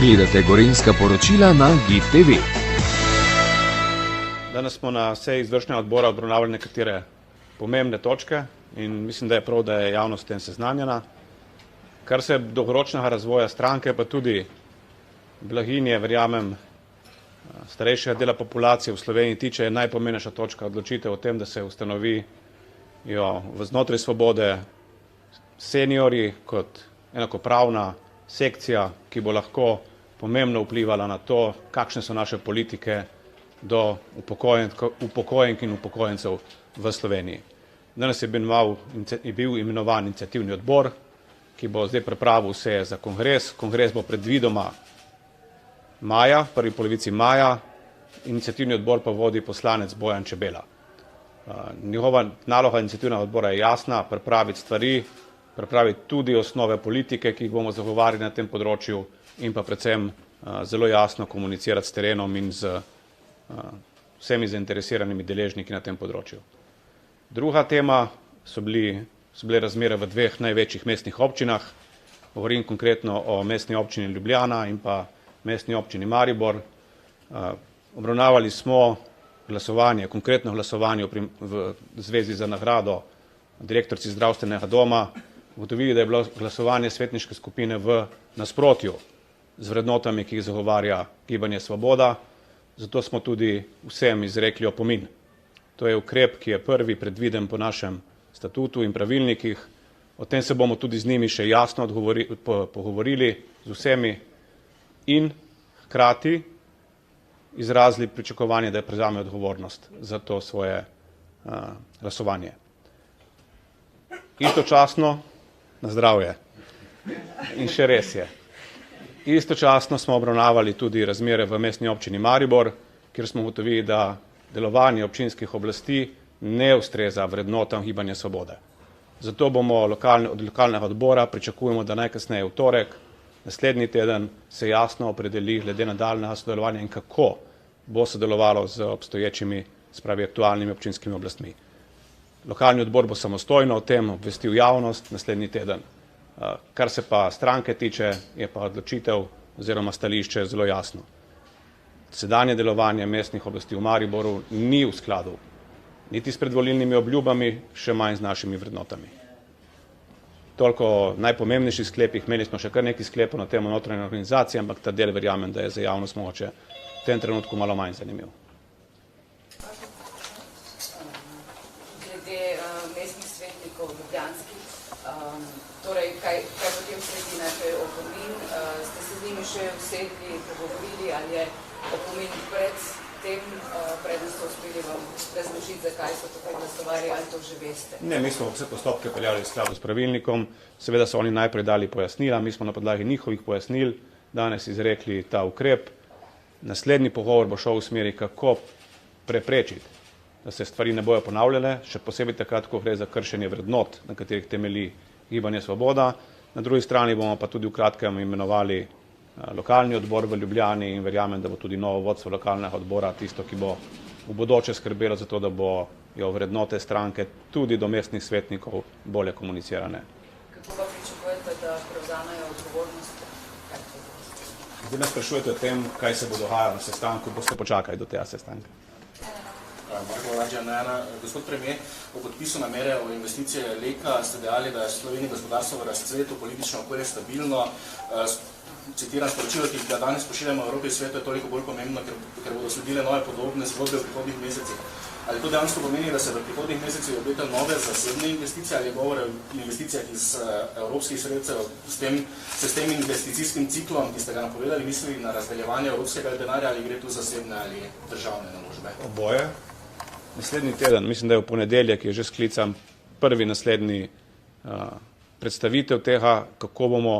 Gledate Gorenjska poročila na GIF TV. Danes smo na seji izvršnega odbora obravnavali nekatere pomembne točke in mislim, da je prav, da je javnost s tem seznanjena. Kar se dolgoročnega razvoja stranke, pa tudi blaginje, verjamem, starejšega dela populacije v Sloveniji tiče, je najpomembnejša točka odločitev o tem, da se ustanovijo znotraj Svobode seniorji kot enakopravna sekcija, ki bo lahko pomembno vplivala na to, kakšne so naše politike do upokojenk in upokojencev v Sloveniji. Danes je bil imenovan iniciativni odbor, ki bo zdaj pripravil vse za kongres. Kongres bo predvidoma maja, prvi polovici maja, iniciativni odbor pa vodi poslanec Bojan Čebela. Njegova naloga iniciativnega odbora je jasna, pripraviti stvari, pripraviti tudi osnove politike, ki jih bomo zagovarjali na tem področju in pa predvsem zelo jasno komunicirati s terenom in z vsemi zainteresiranimi deležniki na tem področju. Druga tema so bile razmere v dveh največjih mestnih občinah. Govorim konkretno o mestni občini Ljubljana in pa mestni občini Maribor. Obravnavali smo glasovanje, konkretno glasovanje v zvezi za nagrado direktorici zdravstvenega doma. Ugotovili, da je bilo glasovanje svetniške skupine v nasprotju z vrednotami, ki jih zagovarja Gibanje Svoboda, zato smo tudi vsem izrekli opomin. To je ukrep, ki je prvi predviden po našem statutu in pravilnikih. O tem se bomo tudi z njimi še jasno pogovorili z vsemi in hkrati izrazili pričakovanje, da prevzamejo odgovornost za to svoje glasovanje. Istočasno, na zdravje, in še res je, istočasno smo obravnavali tudi razmere v mestni občini Maribor, kjer smo ugotovili, da delovanje občinskih oblasti ne ustreza vrednotam Gibanja Svobode. Zato bomo od lokalnega odbora pričakujemo, da najkasneje v torek, naslednji teden, se jasno opredeli glede nadaljnjega sodelovanja in kako bo sodelovalo z obstoječimi, se pravi aktualnimi občinskimi oblastmi. Lokalni odbor bo samostojno o tem obvestil javnost naslednji teden. Kar se pa stranke tiče, je pa odločitev oziroma stališče zelo jasno. Sedanje delovanje mestnih oblasti v Mariboru ni v skladu niti s predvolilnimi obljubami, še manj z našimi vrednotami. Toliko o najpomembnejših sklepih. Imeli smo še kar nekaj sklepov na temo notranje organizacije, ampak ta del verjamem, da je za javnost mogoče v tem trenutku malo manj zanimiv. Mestnih svetnikov ljubljanskih, torej kaj potem sledi najprej opomin, ste se z njimi še usedli, pogovorili, ali je opomin pred tem, preden ste uspeli vam razložiti, zakaj so tako glasovali, ali to že veste? Ne, mi smo vse postopke peljali v skladu s pravilnikom, seveda so oni najprej dali pojasnila, mi smo na podlagi njihovih pojasnil danes izrekli ta ukrep. Naslednji pogovor bo šel v smeri, kako preprečiti, da se stvari ne bojo ponavljale, še posebej takrat, ko gre za kršenje vrednot, na katerih temelji Gibanje Svoboda. Na drugi strani bomo pa tudi v kratkem imenovali lokalni odbor v Ljubljani in verjamem, da bo tudi novo vodstvo lokalnega odbora tisto, ki bo v bodoče skrbelo za to, da bojo vrednote stranke tudi do mestnih svetnikov bolje komunicirane. Kako pa pričakujete, da prevzamejo odgovornost? Zdaj me sprašujete o tem, kaj se bo dogajalo na sestanku, boste počakali do tega sestanka. Gospod premijer, o podpisu namere o investicije Leka ste dejali, da je Sloveniji gospodarstvo v razcvetu, politično okolje stabilno. Citiram sporočilo, ki ga danes pošiljamo v Evropi in svetu, je toliko bolj pomembno, ker bodo sledile nove podobne zgodbe v prihodnjih mesecih. Ali to dejansko pomeni, da se v prihodnjih mesecih obetajo nove zasebne investicije, ali je govor o investicijah iz evropskih sredstev, se s tem investicijskim ciklom, ki ste ga napovedali, mislili na razdeljevanje evropskega denarja, ali gre tu zasebne ali državne naložbe? Oboje. Naslednji teden, mislim, da je v ponedeljek, je že sklican prvi naslednji predstavitev tega, kako bomo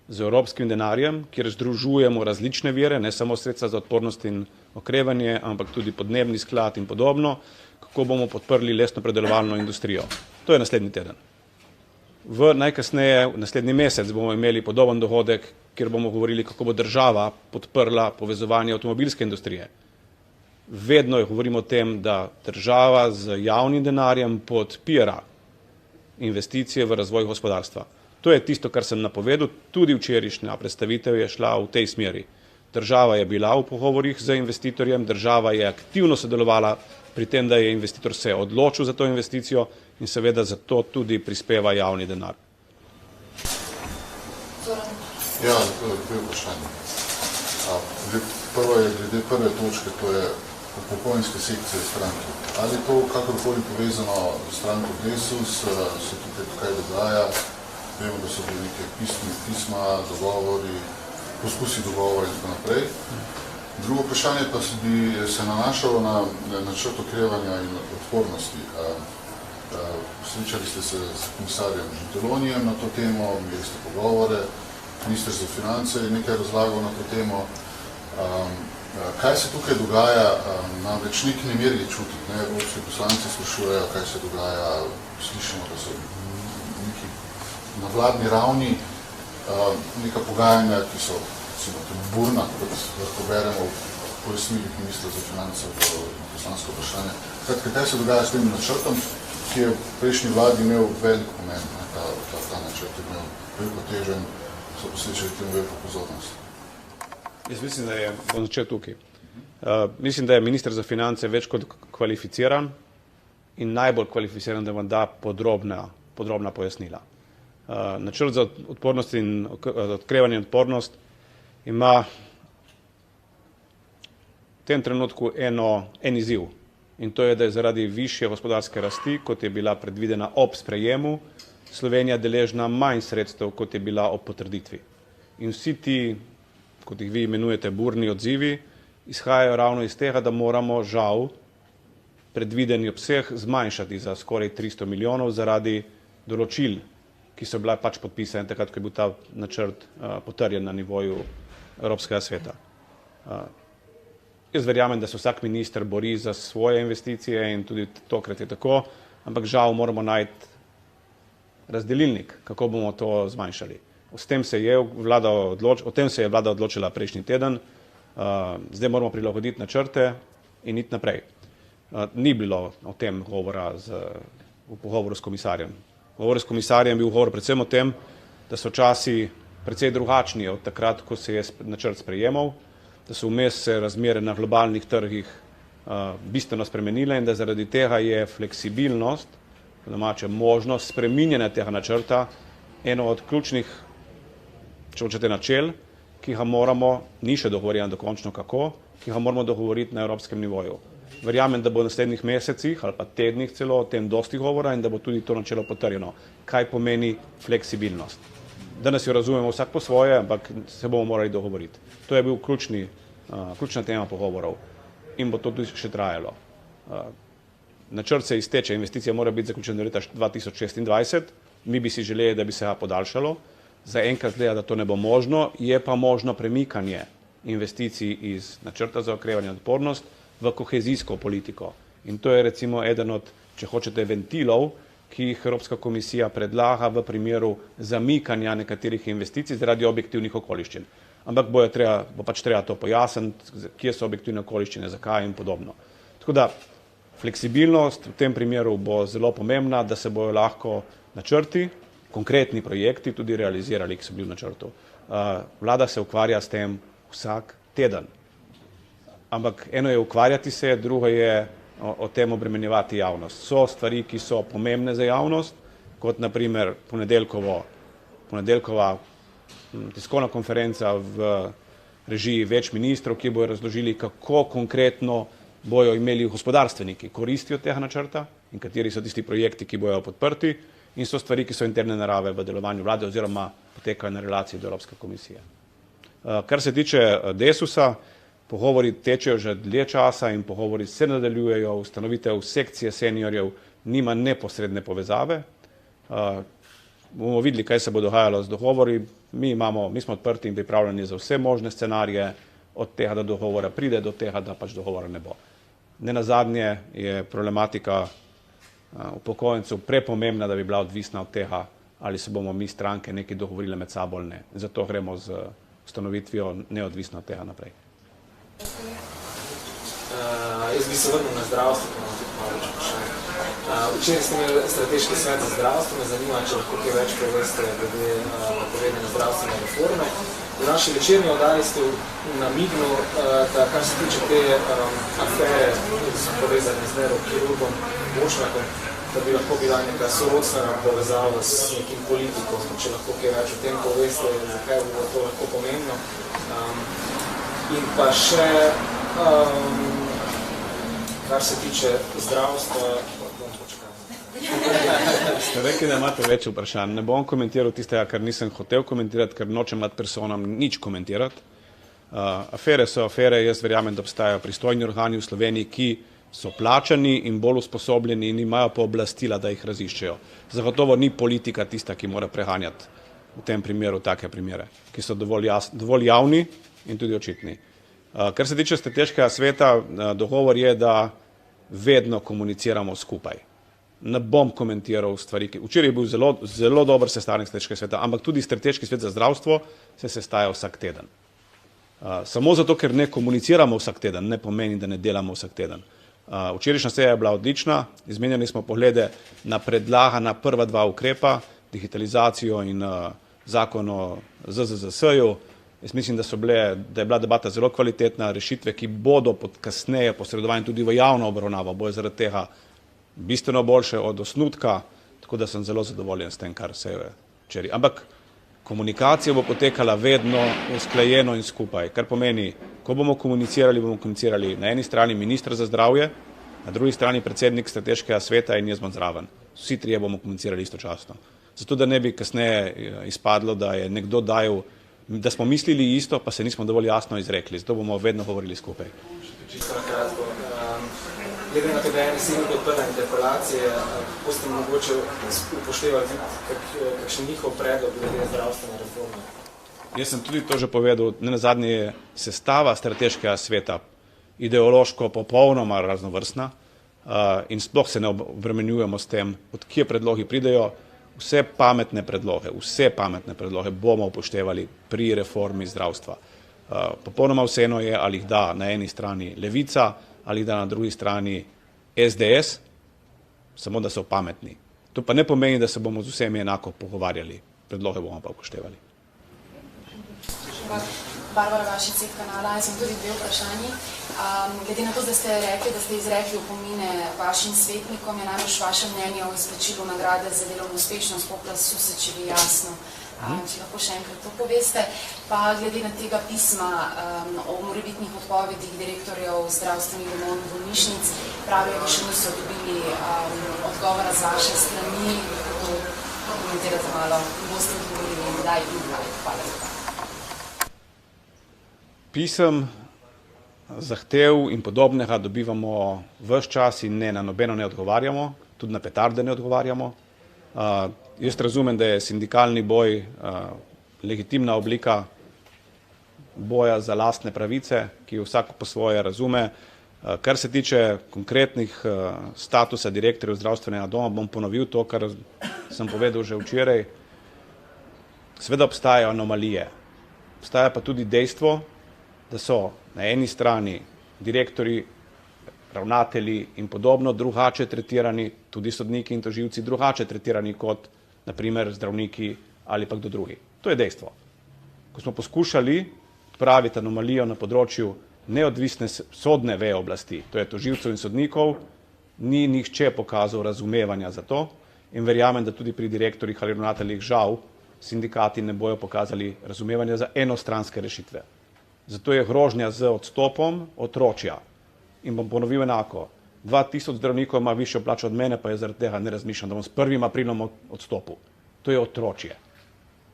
z evropskim denarjem, kjer združujemo različne vire, ne samo sredstva za odpornost in okrevanje, ampak tudi podnebni sklad in podobno, kako bomo podprli lesnopredelovalno industrijo. To je naslednji teden. Najkasneje, naslednji mesec bomo imeli podoben dogodek, kjer bomo govorili, kako bo država podprla povezovanje avtomobilske industrije. Vedno govorimo o tem, da država z javnim denarjem podpira investicije v razvoj gospodarstva. To je tisto, kar sem napovedal. Tudi včerajšnja predstavitev je šla v tej smeri. Država je bila v pogovorih z investitorjem, država je aktivno sodelovala pri tem, da je investitor se odločil za to investicijo in seveda za to tudi prispeva javni denar. Ja, to je vprašanje. Prvo je glede prve točke, to je upokojenske sekcije stranke. Ali je to kakorkoli povezano s stranko Desus, se tukaj kaj dogaja? Vemo, da so bili neke pisma, dogovori, poskusi dogovora in tako naprej. Drugo vprašanje pa bi se nanašalo na načrt okrevanja in odpornosti. Srečali ste se s komisarjem Gentilonijem na to temo, imeli ste pogovore, minister za finance je nekaj razlagal na to temo. Kaj se tukaj dogaja, namreč nek nemir je čutiti, ne? Evropski poslanci sprašujejo, kaj se dogaja, slišimo, da so neki na vladni ravni neka pogajanja, ki so burna, kot lahko beremo v pojasnilih ministra za finance v poslansko vprašanje. Kaj se dogaja s tem načrtom, ki je v prejšnji vladi imel velik pomen, ta načrt je imel veliko težo in so posvečali temu veliko pozornost. Jaz mislim, da je, bom začel tukaj. Mislim, da je minister za finance več kot kvalificiran in najbolj kvalificiran, da vam da podrobna pojasnila. Načrt za odpornost in odkrevanje in odpornost ima v tem trenutku en izziv in to je, da je zaradi višje gospodarske rasti, kot je bila predvidena ob sprejemu, Slovenija deležna manj sredstev, kot je bila ob potrditvi. In vsi ti, kot jih vi imenujete, burni odzivi, izhajajo ravno iz tega, da moramo žal predvideni obseg zmanjšati za skoraj 300 milijonov zaradi določil, ki so bila pač podpisane takrat, ko je bil ta načrt potrjen na nivoju Evropskega sveta. Jaz verjamem, da se vsak minister bori za svoje investicije in tudi tokrat je tako, ampak žal moramo najti razdelilnik, kako bomo to zmanjšali. O tem se je vlada odločila prejšnji teden, zdaj moramo prilagoditi načrte in iti naprej. Ni bilo o tem govora v pogovoru s komisarjem. Pogovor s komisarjem je bil govor predvsem o tem, da so časi precej drugačni od takrat, ko se je načrt sprejemal, da so vmes se razmere na globalnih trgih bistveno spremenile in da zaradi tega je fleksibilnost, po domače možnost spreminjanja tega načrta eno od ključnih, če hočete, načel, ki ga moramo, ni še dogovorjeno dokončno kako, ki ga moramo dogovoriti na evropskem nivoju. Verjamem, da bo v naslednjih mesecih ali pa tednih celo o tem dosti govora in da bo tudi to načelo potrjeno. Kaj pomeni fleksibilnost? Danes jo razumemo vsak po svoje, ampak se bomo morali dogovoriti. To je bil ključna tema pogovorov in bo to tudi še trajalo. Načrt se izteče, investicija mora biti zaključena do leta 2026, mi bi si želeli, da bi se ga podaljšalo. Zaenkrat gleda, da to ne bo možno, je pa možno premikanje investicij iz načrta za okrevanje in odpornost v kohezijsko politiko. In to je recimo eden od, če hočete, ventilov, ki jih Evropska komisija predlaga v primeru zamikanja nekaterih investicij zaradi objektivnih okoliščin. Ampak bo pač treba to pojasniti, kje so objektivne okoliščine, zakaj in podobno. Tako da fleksibilnost v tem primeru bo zelo pomembna, da se bojo lahko načrti, konkretni projekti tudi realizirali, ki so bili v načrtu. Vlada se ukvarja s tem vsak teden. Ampak eno je ukvarjati se, drugo je o tem obremenjevati javnost. So stvari, ki so pomembne za javnost, kot naprimer ponedeljkova tiskovna konferenca v režiji več ministrov, ki bojo razložili, kako konkretno bojo imeli gospodarstveniki koristi od tega načrta in kateri so tisti projekti, ki bojo podprti, in so stvari, ki so interne narave v delovanju vlade oziroma potekajo na relaciji do Evropske komisije. Kar se tiče Desusa, pogovori tečejo že dlje časa in pogovori se nadaljujejo, ustanovitev sekcije seniorjev nima neposredne povezave. Bomo videli, kaj se bo dogajalo z dogovori. Mi smo odprti in pripravljeni za vse možne scenarije, od tega, da dogovora pride, do tega, da pač dogovora ne bo. Nenazadnje je problematika upokojencev prepomembna, da bi bila odvisna od tega, ali se bomo mi stranke nekaj dogovorile med sabo ali ne. Zato gremo z ustanovitvijo neodvisno od tega naprej. Jaz bi se vrnil na zdravstvo, malo vprašanje. Včeraj ste imeli strateški svet za zdravstvo, me zanima, če lahko kaj več poveste glede napovedane zdravstvene reforme. V naši večerni oddaji ste namignil, da kar se tiče te afere povezane z neurokirurgom Bošnjakom, da bi lahko bila neka sorodstvena povezava s nekim politikom, če lahko kaj več o tem poveste, zakaj bo to lahko pomembno. In pa še, kar se tiče zdravstva, bom počakal. Ste rekli, da imate več vprašanj. Ne bom komentiral tistega, kar nisem hotel komentirati, ker nočem imati personam nič komentirati. Afere so afere, jaz verjamem, da obstajajo pristojni organi v Sloveniji, ki so plačani in bolj usposobljeni in imajo pooblastila, da jih raziščejo. Zagotovo ni politika tista, ki mora preganjati v tem primeru take primere, ki so dovolj javni in tudi očitni. Kar se tiče strateškega sveta, dogovor je, da vedno komuniciramo skupaj. Ne bom komentiral stvari, včeraj je bil zelo dober sestanek strateškega sveta, ampak tudi strateški svet za zdravstvo se sestaja vsak teden. Samo zato, ker ne komuniciramo vsak teden, ne pomeni, da ne delamo vsak teden. Včerajšnja seja je bila odlična, izmenjali smo poglede na predlagana prva dva ukrepa, digitalizacijo in zakon o ZZZS-ju. Jaz mislim, da je bila debata zelo kvalitetna, rešitve, ki bodo kasneje posredovane tudi v javno obravnavo, bojo zaradi tega bistveno boljše od osnutka, tako da sem zelo zadovoljen s tem, kar se je včeraj. Ampak komunikacija bo potekala vedno usklajeno in skupaj, kar pomeni, ko bomo komunicirali na eni strani ministra za zdravje, na drugi strani predsednik strateškega sveta in jaz bom zraven. Vsi trije bomo komunicirali istočasno. Zato, da ne bi kasneje izpadlo, da je nekdo dajal, da smo mislili isto, pa se nismo dovolj jasno izrekli. Zato bomo vedno govorili skupaj. Čisto na kratko. Glede na to, da je silno odprta interpelacije, boste mogoče upoštevali kakšen njihov predlog glede zdravstvene reforme? Jaz sem tudi to že povedal, nenazadnje je sestava strateškega sveta ideološko popolnoma raznovrstna in sploh se ne obremenjujemo s tem, od kje predlogi pridejo. Vse pametne predloge bomo upoštevali pri reformi zdravstva. Popolnoma vseeno je, ali jih da na eni strani Levica, ali jih da na drugi strani SDS, samo da so pametni. To pa ne pomeni, da se bomo z vsemi enako pogovarjali. Predloge bomo pa upoštevali. Barbara Vašic, kanala, jaz sem tudi dve vprašanji. Glede na to, da ste rekli, da ste izrekli opomine vašim svetnikom, je namreč vaše mnenje o izplačilu nagrade za delovno uspešnost Popla Susečivi jasno. Če lahko še enkrat to poveste. Pa glede na tega pisma o morebitnih odpovedih direktorjev zdravstvenih domov in bolnišnic, pravijo, da še niso dobili odgovora z vaše strani. To komentirate malo, boste odgovorili, kdaj in kaj. Hvala lepa. Pisem, zahtev in podobnega dobivamo ves čas in ne na nobeno ne odgovarjamo, tudi na petarde ne odgovarjamo. Jaz razumem, da je sindikalni boj legitimna oblika boja za lastne pravice, ki jo vsak po svoje razume. Kar se tiče konkretnih statusa direktorjev zdravstvenega doma, bom ponovil to, kar sem povedal že včeraj. Seveda obstajajo anomalije. Obstaja pa tudi dejstvo, da so na eni strani direktorji, ravnatelji in podobno drugače tretirani, tudi sodniki in tožilci drugače tretirani kot naprimer zdravniki ali pa kdo drugi. To je dejstvo. Ko smo poskušali odpraviti anomalijo na področju neodvisne sodne veje oblasti, to je tožilcev in sodnikov, ni nihče pokazal razumevanja za to in verjamem, da tudi pri direktorjih ali ravnateljih žal sindikati ne bojo pokazali razumevanja za enostranske rešitve. Zato je grožnja z odstopom otročja. In bom ponovil enako. 2000 zdravnikov ima višjo plačo od mene, pa je zaradi tega ne razmišljam, da bom s 1. aprilom odstopil. To je otročje.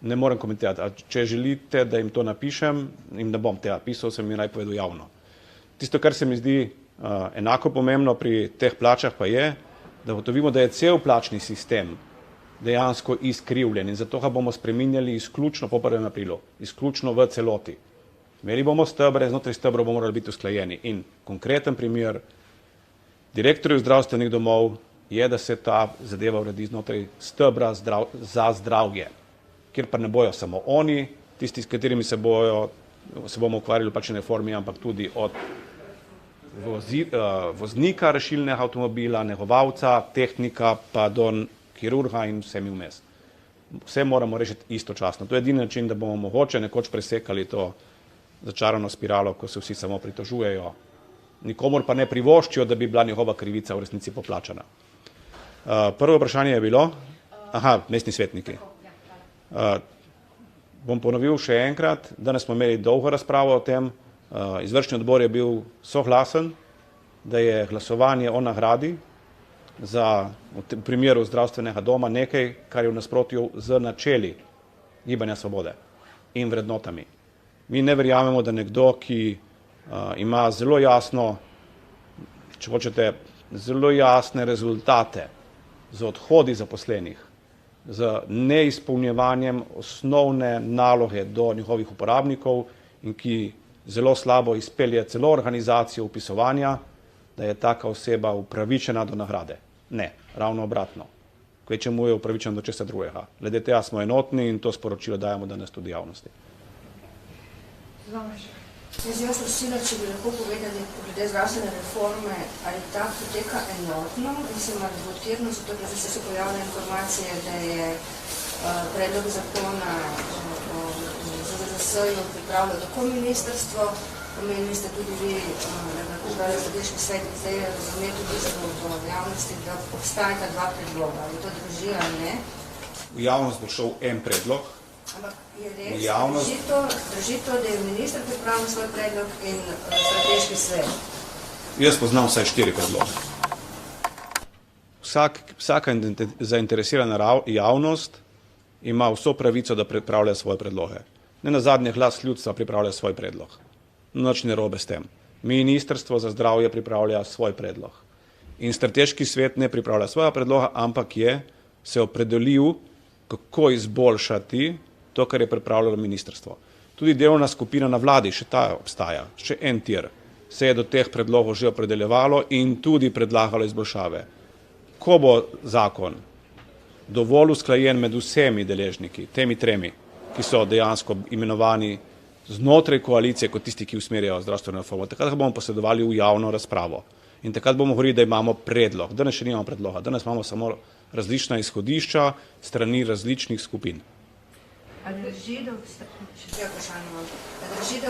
Ne morem komentirati. Če želite, da jim to napišem, jim ne bom tega pisal, sem jim naj povedal javno. Tisto, kar se mi zdi enako pomembno pri teh plačah, pa je, da ugotovimo, da je cel plačni sistem dejansko izkrivljen in zato ga bomo spreminjali izključno po 1. aprilu, izključno v celoti. Imeli bomo stebre, znotraj stebrov bomo morali biti usklajeni. In konkreten primer direktorjev zdravstvenih domov je, da se ta zadeva uredi znotraj stebra za zdravje, kjer pa ne bojo samo oni, tisti, s katerimi se bomo ukvarjali v plačni reformi, ampak tudi od voznika rešilnega avtomobila, negovalca, tehnika, pa do kirurga in vsemi vmes. Vse moramo rešiti istočasno. To je edini način, da bomo mogoče nekoč presekali to začarano spiralo, ko se vsi samo pritožujejo. Nikomor pa ne privoščijo, da bi bila njihova krivica v resnici poplačana. Prvo vprašanje je bilo, mestni svetniki. Bom ponovil še enkrat, danes smo imeli dolgo razpravo o tem, izvršni odbor je bil soglasen, da je glasovanje o nagradi za v primeru zdravstvenega doma nekaj, kar je v nasprotju z načeli Gibanja Svobode in vrednotami. Mi ne verjamemo, da nekdo, ki ima zelo jasno, če hočete, zelo jasne rezultate z odhodi zaposlenih, z neizpolnjevanjem osnovne naloge do njihovih uporabnikov in ki zelo slabo izpelje celo organizacijo vpisovanja, da je taka oseba upravičena do nagrade. Ne, ravno obratno. Kvečemu je upravičen do česa drugega. Glede tega smo enotni in to sporočilo dajemo danes tudi javnosti. Jaz bi vas prosila, če bi lahko povedali glede zdravstvene reforme, ali ta poteka enotno, mislim, ali votirno, zato da se pojavljajo informacije, da je predlog zakona o ZZZS-ju pripravilo tako ministrstvo, omenili ste tudi vi, da lahko zdaj strateški svet zdaj razumeti v bistvu v javnosti, da obstajata dva predloga, ali to drži ali ne? V javnost bo šel en predlog. Ampak je res, drži to, da je minister pripravil svoj predlog in strateški svet? Jaz poznam vsaj 4 predloge. Vsaka zainteresirana javnost ima vso pravico, da pripravlja svoje predloge. Ne nazadnje glas ljudstva pripravlja svoj predlog. Nič ne robe s tem. Ministrstvo za zdravje pripravlja svoj predlog. In strateški svet ne pripravlja svojega predloga, ampak je se opredelil, kako izboljšati to, kar je pripravljalo ministrstvo. Tudi delovna skupina na vladi, še ta obstaja, še en tir, se je do teh predlogov že opredeljevalo in tudi predlagalo izboljšave. Ko bo zakon dovolj usklajen med vsemi deležniki, temi 3, ki so dejansko imenovani znotraj koalicije kot tisti, ki usmerjajo zdravstveno reformo, takrat bomo posredovali v javno razpravo. In takrat bomo govorili, da imamo predlog. Danes še nimamo predloga, danes imamo samo različna izhodišča strani različnih skupin. Ali drži, da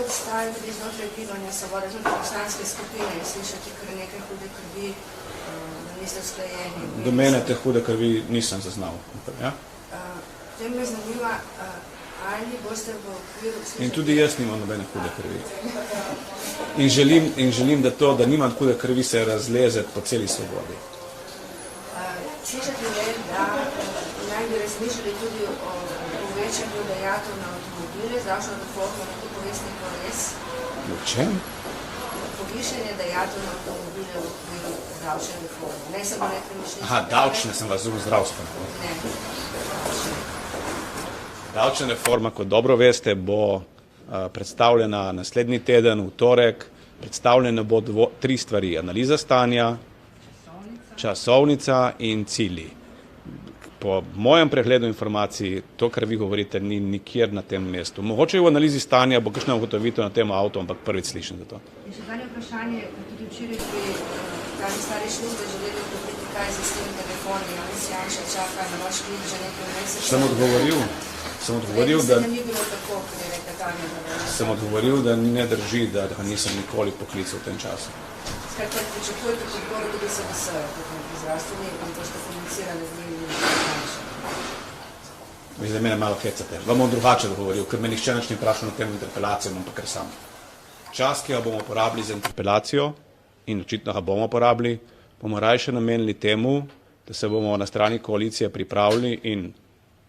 obstajajo tudi znotraj Gibanja Svobode, znotraj poslanske skupine, in slišati kar nekaj hude krvi, da niste usklajeni? Do mene te hude krvi nisem zaznal. Ja? Potem me zanima, ali boste v okviru... In tudi jaz nimam nobene hude krvi. In želim, da nimam hude krvi, se razleze po celi Svobodi. Slišati je, da naj bi razmišljali tudi o povečanju dajatev na avtomobile, zdravstveno reformo, lahko poveste to res? V čem? Povišanje dajatev na avtomobile v okviru davčne reforme, ne samo nepremičninske. Davčne sem razumel, zdravstveno. Ne. Davčna reforma, kot dobro veste, bo predstavljena naslednji teden, v torek. Predstavljene bo 3 stvari. Analiza stanja, časovnica in cilji. Po mojem pregledu informacij, to, kar vi govorite, ni nikjer na tem mestu. Mogoče v analizi stanja bo kakšna ugotovitev na tem avto, ampak prvič slišim za to. In še zadnje vprašanje, tudi včeraj pri Kazi Starič niste želeli odgovoriti, kaj za s tem telefoni, ali si Janša čaka na vaš klip že nekaj mesecev. Sem odgovoril, da ne drži, da ga nisem nikoli poklical v tem času. Skratka, pričakujete podporo tudi SDS-ja, kot zdravstveni, in to ste komunicirali z njimi in Vi za mene malo hecate. Vam bom drugače odgovoril, ker me nihče nič ni vprašal na tem interpelacijo, ampak ker sam. Čas, ki ga bomo porabili za interpelacijo, in očitno ga bomo porabili, bomo rajše namenili temu, da se bomo na strani koalicije pripravili in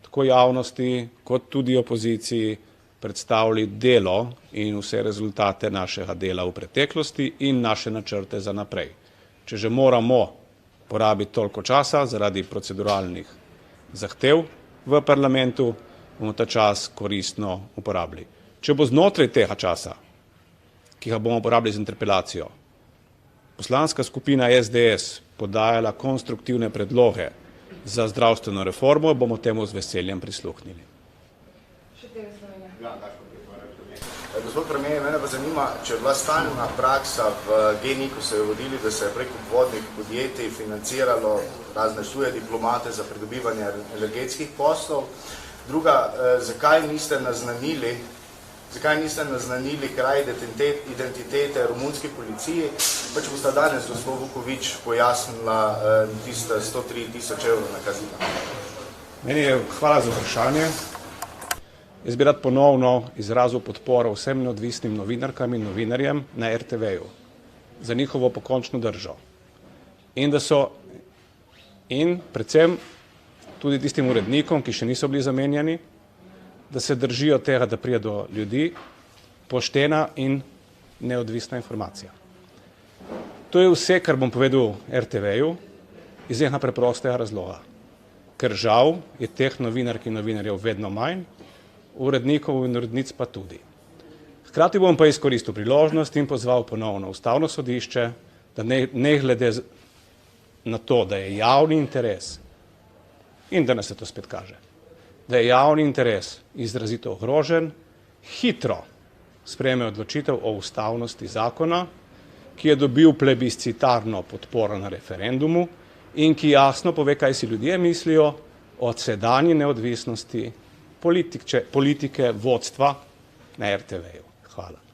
tako javnosti, kot tudi opoziciji predstavili delo in vse rezultate našega dela v preteklosti in naše načrte za naprej. Če že moramo porabiti toliko časa zaradi proceduralnih zahtev v parlamentu, bomo ta čas koristno uporabili. Če bo znotraj tega časa, ki ga bomo porabili z interpelacijo, poslanska skupina SDS podajala konstruktivne predloge za zdravstveno reformo, bomo temu z veseljem prisluhnili. Gospod premier, mene pa zanima, če je bila stalna praksa v GEN-I, ko se je vodili, da se je preko vodnih podjetij financiralo razne tuje diplomate za pridobivanje energetskih poslov. Druga, zakaj niste naznanili kraj identitete romunski policiji, pa če boste danes gospod Vukovič pojasnila tiste 103 tisoč evrov nakazila. Meni je hvala za vprašanje. Jaz bi rad ponovno izrazil podporo vsem neodvisnim novinarkam in novinarjem na RTV-ju za njihovo pokončno držo. In predvsem tudi tistim urednikom, ki še niso bili zamenjani, da se držijo tega, da pride do ljudi poštena in neodvisna informacija. To je vse, kar bom povedal RTV-ju iz enega preprostega razloga. Ker žal je teh novinark in novinarjev vedno manj, urednikov in urednic pa tudi. Hkrati bom pa izkoristil priložnost in pozval ponovno Ustavno sodišče, da ne glede na to, da je javni interes in da se to spet kaže, da je javni interes izrazito ogrožen, hitro sprejme odločitev o ustavnosti zakona, ki je dobil plebiscitarno podporo na referendumu in ki jasno pove, kaj si ljudje mislijo o sedanji neodvisnosti politike vodstva na RTV-ju. Hvala.